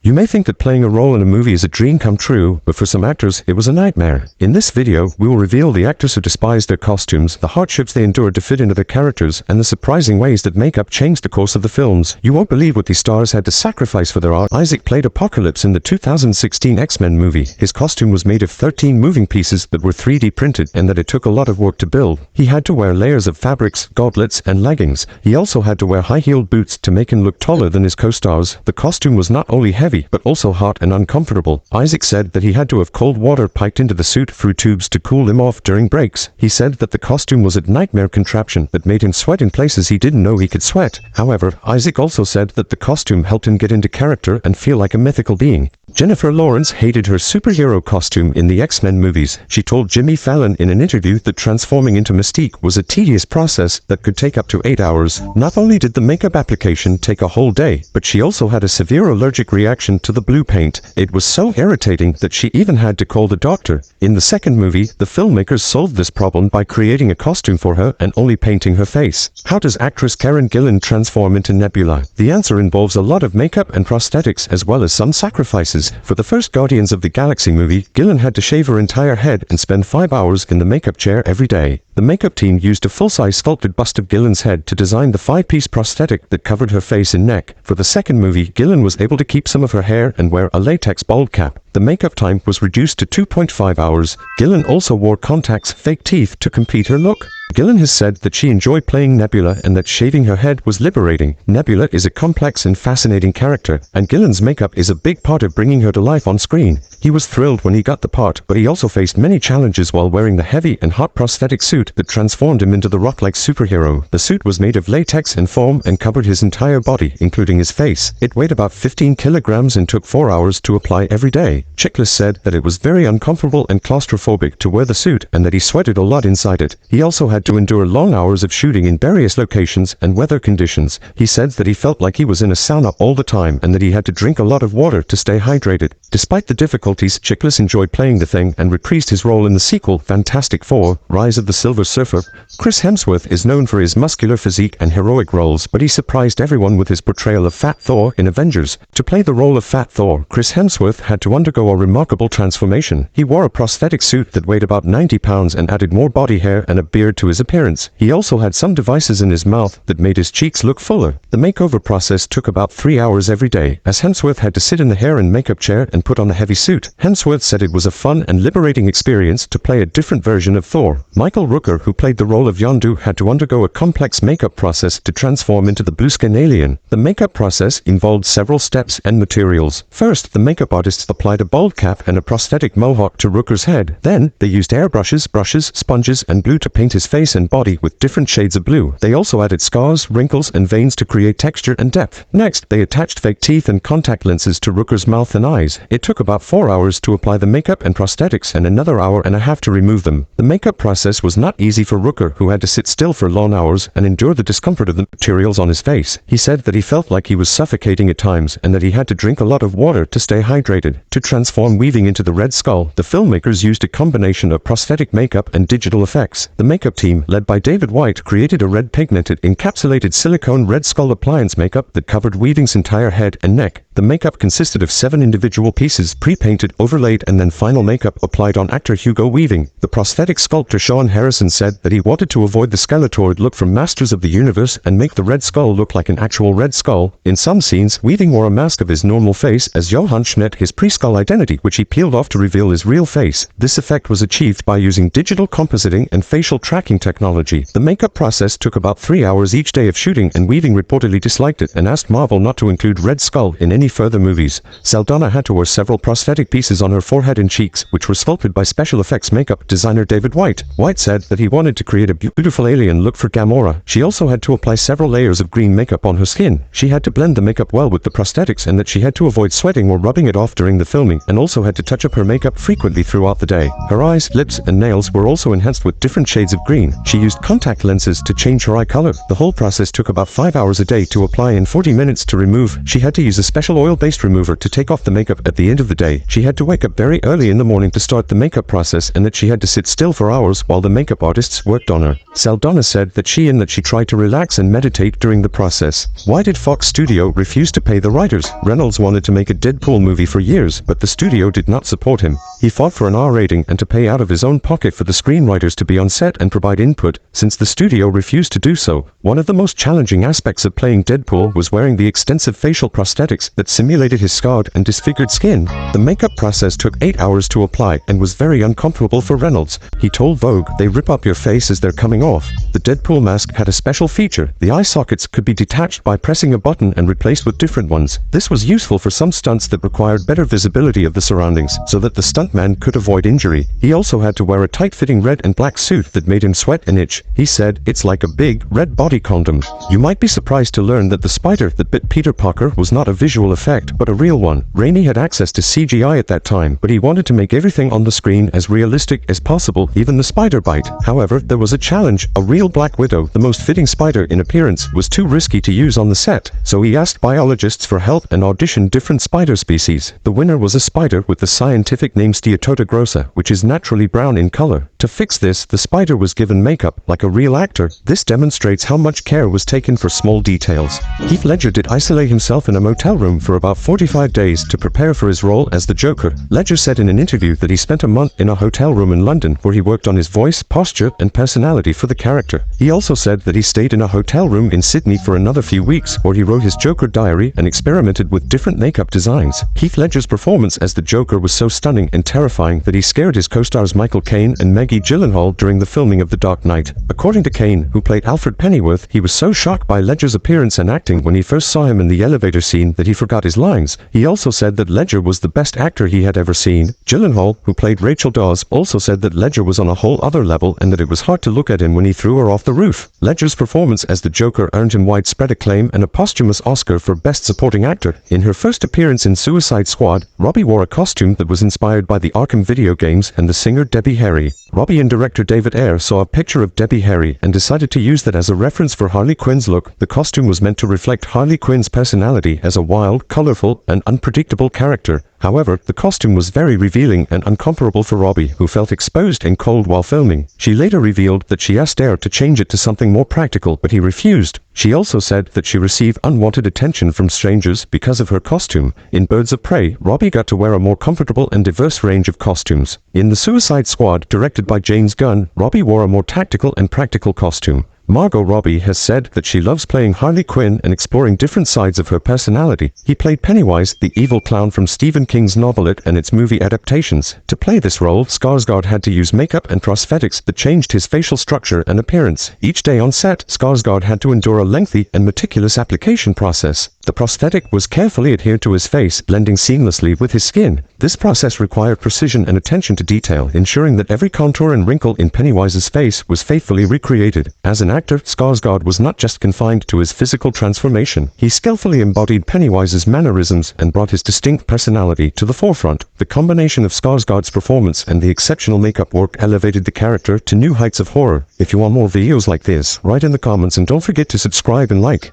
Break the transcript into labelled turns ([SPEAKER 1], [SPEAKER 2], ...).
[SPEAKER 1] You may think that playing a role in a movie is a dream come true, but for some actors, it was a nightmare. In this video, we will reveal the actors who despised their costumes, the hardships they endured to fit into their characters, and the surprising ways that makeup changed the course of the films. You won't believe what these stars had to sacrifice for their art. Isaac played Apocalypse in the 2016 X-Men movie. His costume was made of 13 moving pieces that were 3D printed and that it took a lot of work to build. He had to wear layers of fabrics, gauntlets, and leggings. He also had to wear high-heeled boots to make him look taller than his co-stars. The costume was not only heavy, but also hot and uncomfortable. Isaac said that he had to have cold water piped into the suit through tubes to cool him off during breaks. He said that the costume was a nightmare contraption that made him sweat in places he didn't know he could sweat. However, Isaac also said that the costume helped him get into character and feel like a mythical being. Jennifer Lawrence hated her superhero costume in the X-Men movies. She told Jimmy Fallon in an interview that transforming into Mystique was a tedious process that could take up to 8 hours. Not only did the makeup application take a whole day, but she also had a severe allergic reaction to the blue paint. It was so irritating that she even had to call the doctor. In the second movie, the filmmakers solved this problem by creating a costume for her and only painting her face. How does actress Karen Gillan transform into Nebula? The answer involves a lot of makeup and prosthetics as well as some sacrifices. For the first Guardians of the Galaxy movie, Gillan had to shave her entire head and spend 5 hours in the makeup chair every day. The makeup team used a full-size sculpted bust of Gillan's head to design the 5-piece prosthetic that covered her face and neck. For the second movie, Gillan was able to keep some of her hair and wear a latex bald cap. The makeup time was reduced to 2.5 hours. Gillan also wore contacts, fake teeth to complete her look. Gillan has said that she enjoyed playing Nebula and that shaving her head was liberating. Nebula is a complex and fascinating character, and Gillan's makeup is a big part of bringing her to life on screen. He was thrilled when he got the part, but he also faced many challenges while wearing the heavy and hot prosthetic suit that transformed him into the rock-like superhero. The suit was made of latex and foam and covered his entire body, including his face. It weighed about 15 kilograms and took 4 hours to apply every day. Chiklis said that it was very uncomfortable and claustrophobic to wear the suit and that he sweated a lot inside it. He also had to endure long hours of shooting in various locations and weather conditions. He said that he felt like he was in a sauna all the time and that he had to drink a lot of water to stay hydrated. Despite the difficulties, Chiklis enjoyed playing the Thing and reprised his role in the sequel, Fantastic Four: Rise of the Silver Surfer. Chris Hemsworth is known for his muscular physique and heroic roles, but he surprised everyone with his portrayal of Fat Thor in Avengers. To play the role of Fat Thor, Chris Hemsworth had to undergo a remarkable transformation. He wore a prosthetic suit that weighed about 90 pounds and added more body hair and a beard to his appearance. He also had some devices in his mouth that made his cheeks look fuller. The makeover process took about 3 hours every day, as Hemsworth had to sit in the hair and makeup chair and put on a heavy suit. Hemsworth said it was a fun and liberating experience to play a different version of Thor. Michael Rooker, who played the role of Yondu, had to undergo a complex makeup process to transform into the blue-skin alien. The makeup process involved several steps and materials. First, the makeup artists applied a bald cap and a prosthetic mohawk to Rooker's head. Then, they used airbrushes, brushes, sponges, and glue to paint his face and body with different shades of blue. They also added scars, wrinkles, and veins to create texture and depth. Next, they attached fake teeth and contact lenses to Rooker's mouth and eyes. It took about 4 hours to apply the makeup and prosthetics and another hour and a half to remove them. The makeup process was not easy for Rooker, who had to sit still for long hours and endure the discomfort of the materials on his face. He said that he felt like he was suffocating at times and that he had to drink a lot of water to stay hydrated. To transform Weaving into the Red Skull, the filmmakers used a combination of prosthetic makeup and digital effects. The makeup team, led by David White, created a red pigmented encapsulated silicone Red Skull appliance makeup that covered Weaving's entire head and neck. The makeup consisted of 7 individual pieces, pre-painted, overlaid, and then final makeup applied on actor Hugo Weaving. The prosthetic sculptor Sean Harrison said that he wanted to avoid the Skeletor look from Masters of the Universe and make the Red Skull look like an actual Red Skull. In some scenes, Weaving wore a mask of his normal face as Johann Schmidt his pre-skull identity, which he peeled off to reveal his real face. This effect was achieved by using digital compositing and facial tracking technology. The makeup process took about 3 hours each day of shooting, and Weaving reportedly disliked it and asked Marvel not to include Red Skull in any further movies. Saldana had to wear several prosthetic pieces on her forehead and cheeks, which were sculpted by special effects makeup designer David White. White said that he wanted to create a beautiful alien look for Gamora. She also had to apply several layers of green makeup on her skin. She had to blend the makeup well with the prosthetics and that she had to avoid sweating or rubbing it off during the filming, and also had to touch up her makeup frequently throughout the day. Her eyes, lips, and nails were also enhanced with different shades of green. screen. She used contact lenses to change her eye color. The whole process took about 5 hours a day to apply and 40 minutes to remove. She had to use a special oil-based remover to take off the makeup at the end of the day. She had to wake up very early in the morning to start the makeup process, and that she had to sit still for hours while the makeup artists worked on her. Saldana said that she tried to relax and meditate during the process. Why did Fox Studio refuse to pay the writers? Reynolds wanted to make a Deadpool movie for years, but the studio did not support him. He fought for an R rating and to pay out of his own pocket for the screenwriters to be on set and provide input, since the studio refused to do so. One of the most challenging aspects of playing Deadpool was wearing the extensive facial prosthetics that simulated his scarred and disfigured skin. The makeup process took 8 hours to apply and was very uncomfortable for Reynolds. He told Vogue, "They rip up your face as they're coming off." The Deadpool mask had a special feature. The eye sockets could be detached by pressing a button and replaced with different ones. This was useful for some stunts that required better visibility of the surroundings, so that the stuntman could avoid injury. He also had to wear a tight-fitting red and black suit that made him sweat and itch. He said, "It's like a big, red body condom." You might be surprised to learn that the spider that bit Peter Parker was not a visual effect, but a real one. Raimi had access to CGI at that time, but he wanted to make everything on the screen as realistic as possible, even the spider bite. However, there was a challenge. A real Black Widow, the most fitting spider in appearance, was too risky to use on the set, so he asked biologists for help and auditioned different spider species. The winner was a spider with the scientific name Steatota grossa, which is naturally brown in color. To fix this, the spider was given makeup, like a real actor. This demonstrates how much care was taken for small details. Heath Ledger did isolate himself in a motel room for about 45 days to prepare for his role as the Joker. Ledger said in an interview that he spent a month in a hotel room in London where he worked on his voice, posture, and personality for the character. He also said that he stayed in a hotel room in Sydney for another few weeks where he wrote his Joker diary and experimented with different makeup designs. Heath Ledger's performance as the Joker was so stunning and terrifying that he scared his co-stars Michael Caine and Maggie Gyllenhaal during the filming of The Dark Knight. According to Caine, who played Alfred Pennyworth, he was so shocked by Ledger's appearance and acting when he first saw him in the elevator scene that he forgot his lines. He also said that Ledger was the best actor he had ever seen. Gyllenhaal, who played Rachel Dawes, also said that Ledger was on a whole other level and that it was hard to look at him when he threw her off the roof. Ledger's performance as the Joker earned him widespread acclaim and a posthumous Oscar for Best Supporting Actor. In her first appearance in Suicide Squad, Robbie wore a costume that was inspired by the Arkham video games and the singer Debbie Harry. Robbie and director David Ayer saw a picture of Debbie Harry and decided to use that as a reference for Harley Quinn's look. The costume was meant to reflect Harley Quinn's personality as a wild, colorful, and unpredictable character. However, the costume was very revealing and uncomfortable for Robbie, who felt exposed and cold while filming. She later revealed that she asked Ayer to change it to something more practical, but he refused. She also said that she received unwanted attention from strangers because of her costume. In Birds of Prey, Robbie got to wear a more comfortable and diverse range of costumes. In The Suicide Squad, directed by James Gunn, Robbie wore a more tactical and practical costume. Margot Robbie has said that she loves playing Harley Quinn and exploring different sides of her personality. He played Pennywise, the evil clown from Stephen King's novel It and its movie adaptations. To play this role, Skarsgård had to use makeup and prosthetics that changed his facial structure and appearance. Each day on set, Skarsgård had to endure a lengthy and meticulous application process. The prosthetic was carefully adhered to his face, blending seamlessly with his skin. This process required precision and attention to detail, ensuring that every contour and wrinkle in Pennywise's face was faithfully recreated. As an actor, Skarsgård was not just confined to his physical transformation. He skillfully embodied Pennywise's mannerisms and brought his distinct personality to the forefront. The combination of Skarsgård's performance and the exceptional makeup work elevated the character to new heights of horror. If you want more videos like this, write in the comments and don't forget to subscribe and like.